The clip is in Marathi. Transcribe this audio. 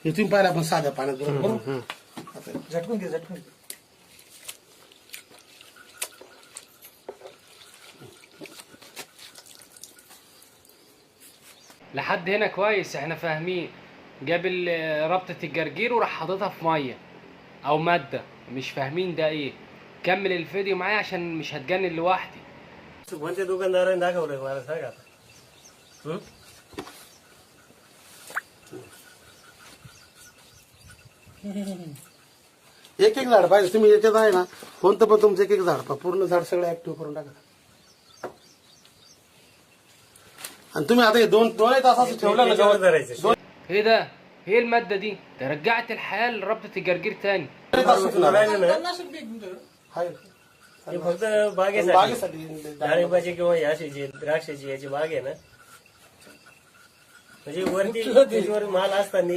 हे तुम्ही पाहिलं आपण साध्या पाण्यात बरोबर आता झटकून घे झटकून घे. لحد هنا كويس، احنا فاهمين. جاب ربطة الجرجير وراح حاططها في ميه او مادة، مش فاهمين ده ايه. كمل الفيديو معايا عشان مش هتجنن لوحدي. कोणत्या दुकानदाराने दाखवलंय मला सांगा आता. एक एक झाड पाहिजे तुम्ही याच्यात आहे ना कोणतं पण तुमचं एक एक झाड पहा पूर्ण झाड सगळं ऍक्टिव्ह करून टाका आणि तुम्ही आता हे दोन तास असं ठेवलं ना याच्यावर गवत, धरायचं. ايه ده؟ ايه المادة دي؟ ده رجعت الحياة لربطة الجرجير تاني. दोन तास सुकणार. राहिलं ना, आहे. हे फक्त बागेसाठी बागेसाठी डाळिंबाची किंवा याची द्राक्षाची याची बाग आहे ना, म्हणजे वरती त्याच्यावर माल असताना